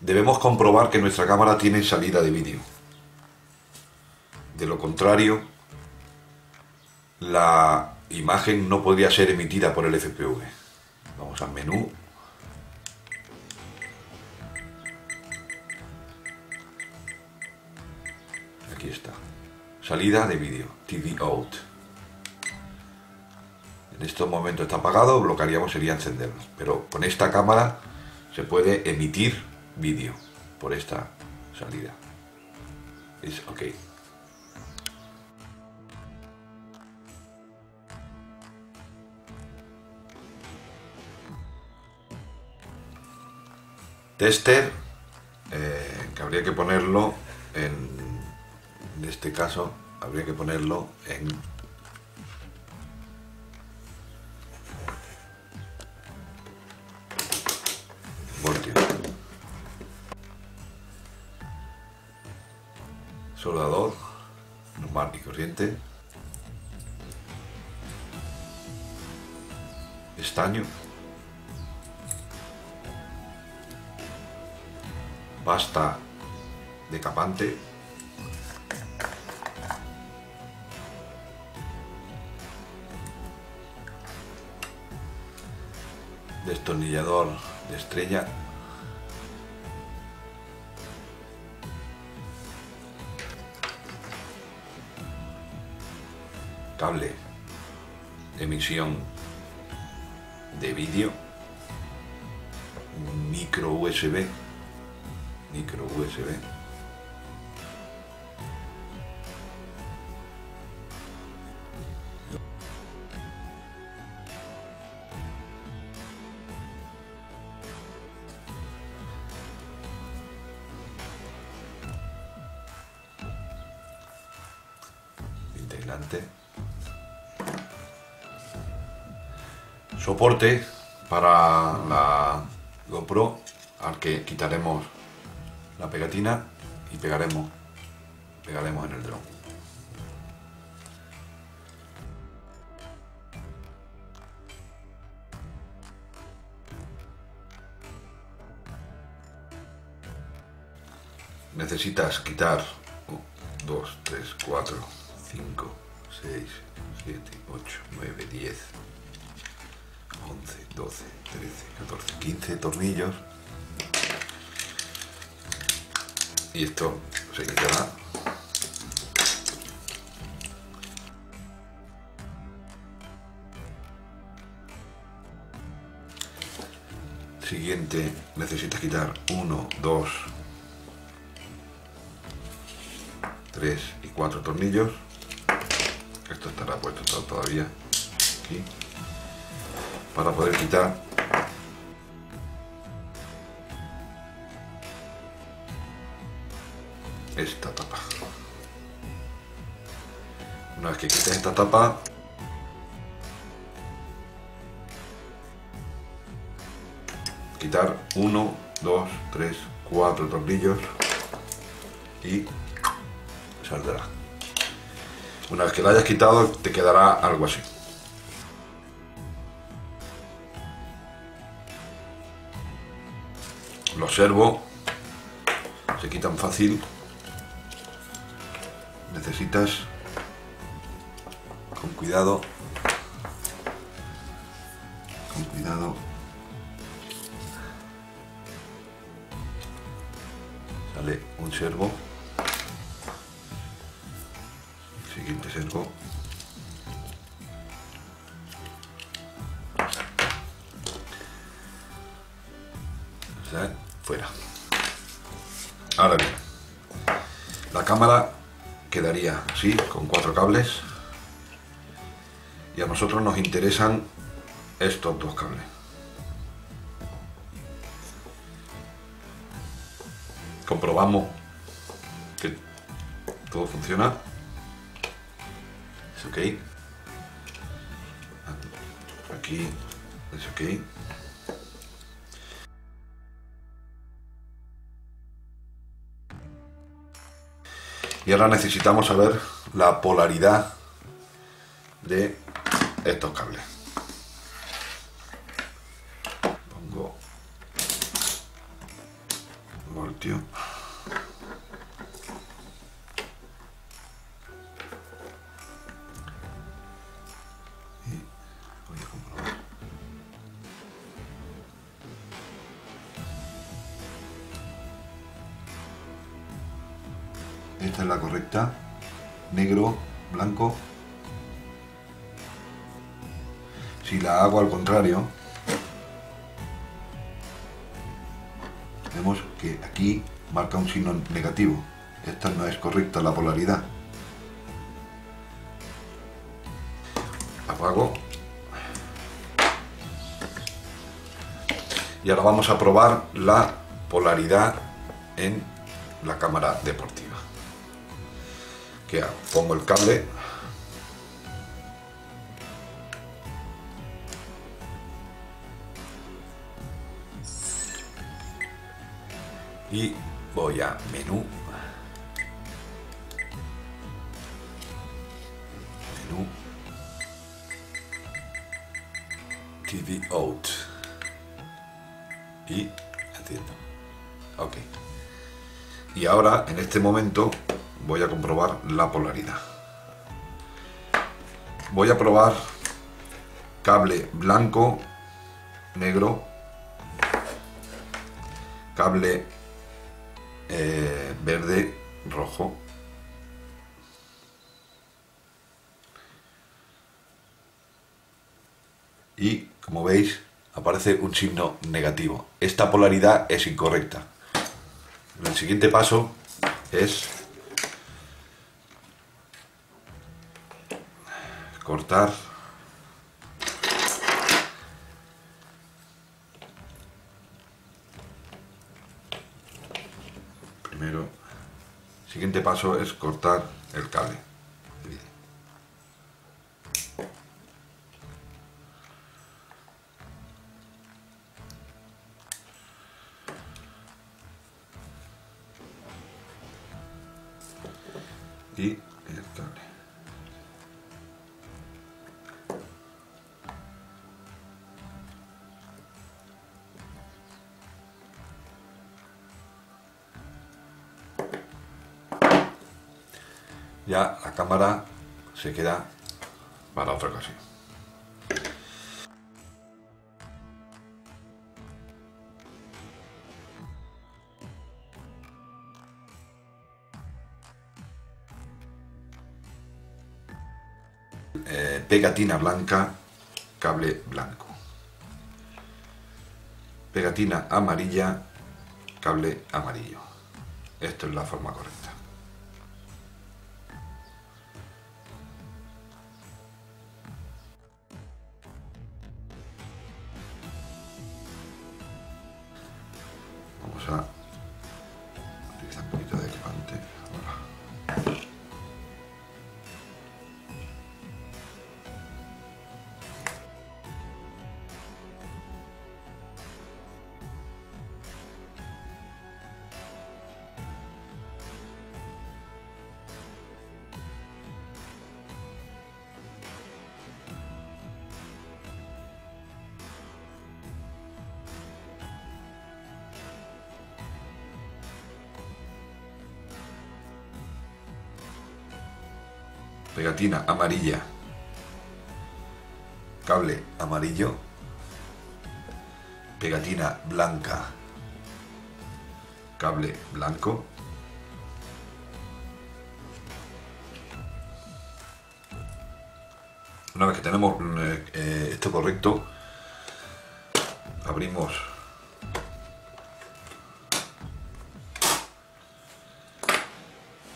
debemos comprobar que nuestra cámara tiene salida de vídeo. De lo contrario, la imagen no podría ser emitida por el FPV. Vamos al menú. Aquí está. Salida de vídeo, TV out. En estos momentos está apagado, lo que haríamos sería encenderlo. Pero con esta cámara se puede emitir vídeo por esta salida. Es ok. Tester, que habría que ponerlo en este caso, habría que ponerlo en voltio. Soldador, normal y corriente. Estaño. Basta decapante. Destornillador de estrella. Cable de emisión de vídeo. Micro USB. Integrante. Soporte para la GoPro, al que quitaremos la pegatina y pegaremos en el dron. Necesitas quitar 1, 2, 3, 4, 5, 6, 7, 8, 9, 10, 11, 12, 13, 14, 15 tornillos. Y esto se quitará. Siguiente, necesitas quitar 1, 2, 3 y 4 tornillos. Esto estará puesto todavía aquí. Para poder quitar esta tapa. Una vez que quites esta tapa, quitar 1, 2, 3, 4 tornillos y saldrá. Una vez que la hayas quitado, te quedará algo así. Los servos se quitan fácil. Necesitas con cuidado, sale un servo, el siguiente servo, fuera. Ahora bien, la cámara quedaría así, con 4 cables, y a nosotros nos interesan estos 2 cables. Comprobamos que todo funciona. Es ok. Aquí es ok. Y ahora necesitamos saber la polaridad de estos cables. esta es la correcta, negro, blanco. Si la hago al contrario, vemos que aquí marca un signo negativo. Esta no es correcta la polaridad. Apago. Y ahora vamos a probar la polaridad en la cámara deportiva. ¿Qué hago? Pongo el cable. Y voy a menú. Menú. TV out. Y enciendo. Ok. Y ahora, en este momento, voy a comprobar la polaridad. Voy a probar cable blanco, negro, cable verde, rojo. Y, como veis, aparece un signo negativo. Esta polaridad es incorrecta. El siguiente paso es cortar primero. El siguiente paso es cortar el cable. Y el cable. Ya la cámara se queda para otra ocasión. Pegatina blanca, cable blanco. Pegatina amarilla, cable amarillo. Esto es la forma correcta. Vamos a utilizar un poquito de equipante. Ahora. Pegatina amarilla, cable amarillo. Pegatina blanca, cable blanco. Una vez que tenemos esto correcto, abrimos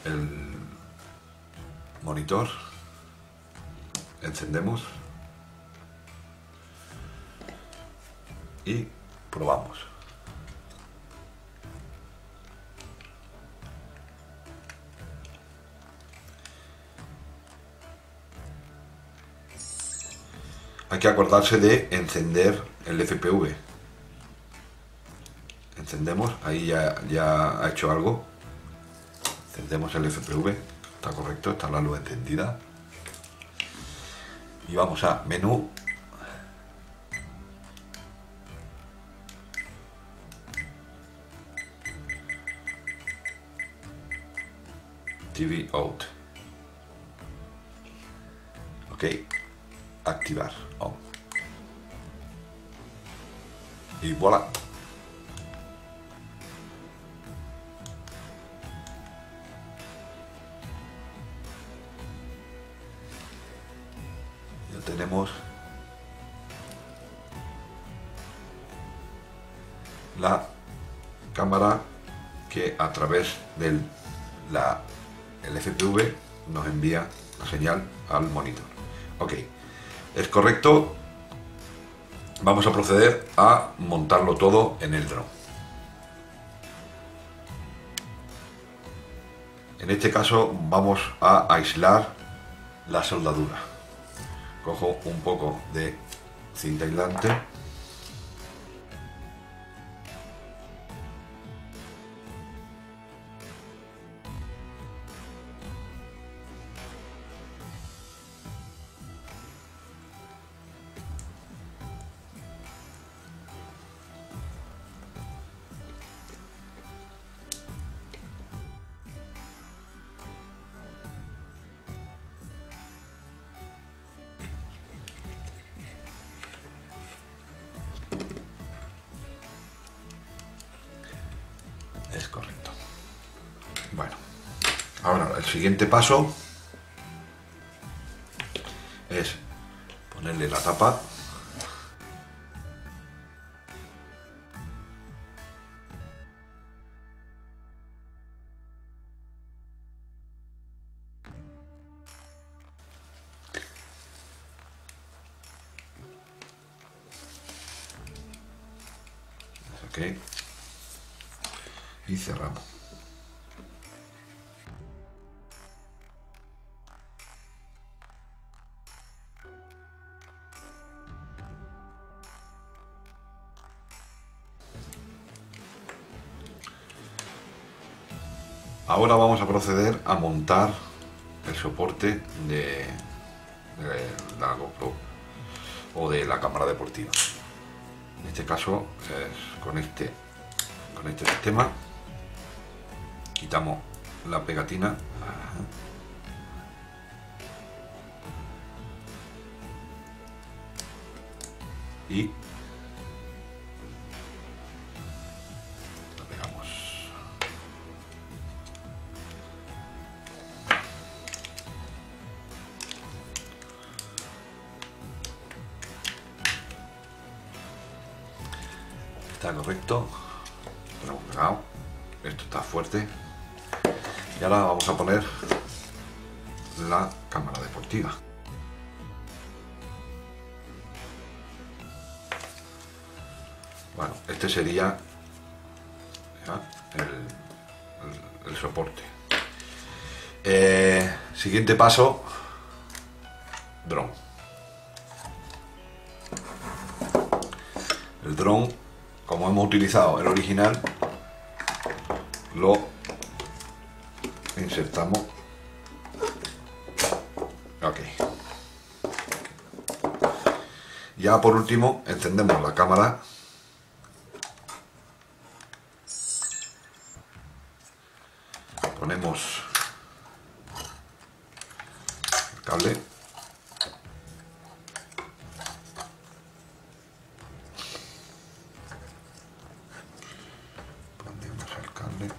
el monitor, encendemos y probamos. Hay que acordarse de encender el FPV. Encendemos, ahí ya ha hecho algo. Encendemos el FPV, está correcto, está la luz encendida. Y vamos a menú. TV out. Ok. Activar on. Y voilà. la cámara que a través del el FPV nos envía la señal al monitor. Ok, es correcto. Vamos a proceder a montarlo todo en el dron. En este caso vamos a aislar la soldadura. Cojo un poco de cinta aislante. Es correcto. Bueno, ahora el siguiente paso es ponerle la tapa. Ok. Y cerramos. Ahora vamos a proceder a montar el soporte de la GoPro o de la cámara deportiva. En este caso es con este sistema. Quitamos la pegatina. Y la pegamos. Está correcto. Lo hemos pegado. Esto está fuerte. Y ahora vamos a poner la cámara deportiva. Bueno, este sería el soporte. Siguiente paso, dron. El dron, como hemos utilizado el original, lo insertamos. Ok. Ya por último encendemos la cámara. Ponemos el cable. Ponemos el cable.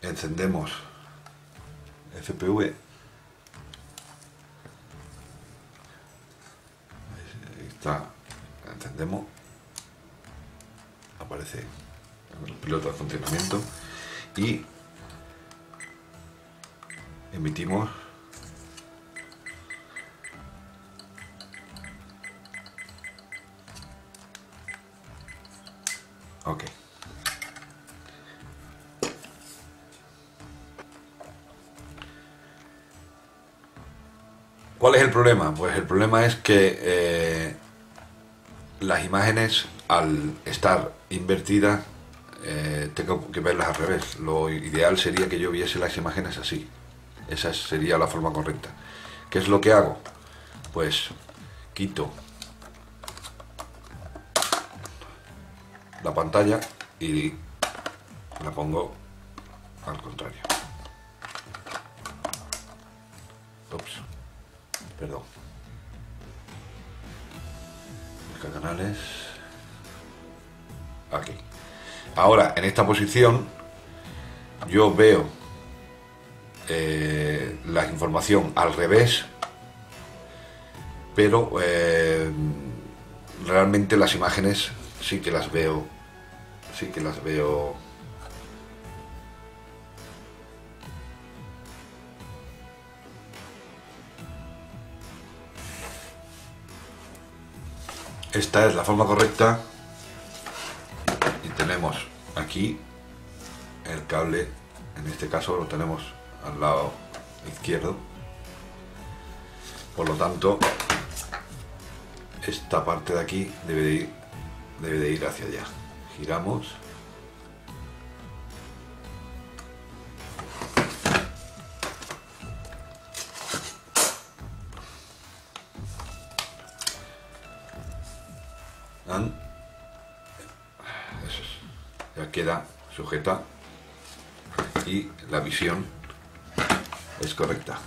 Encendemos FPV. Ahí está. Encendemos. Aparece el piloto de funcionamiento y emitimos ok. ¿Cuál es el problema? Pues el problema es que las imágenes, al estar invertidas, tengo que verlas al revés. Lo ideal sería que yo viese las imágenes así. Esa sería la forma correcta. ¿Qué es lo que hago? Pues quito la pantalla y la pongo al contrario. Ups, perdón. Busca canales. Aquí. Ahora, en esta posición, yo veo la información al revés, pero realmente las imágenes sí que las veo. Esta es la forma correcta y tenemos aquí el cable, en este caso lo tenemos al lado izquierdo, por lo tanto esta parte de aquí debe de ir hacia allá. Giramos eso es. Ya queda sujeta y la visión es correcta.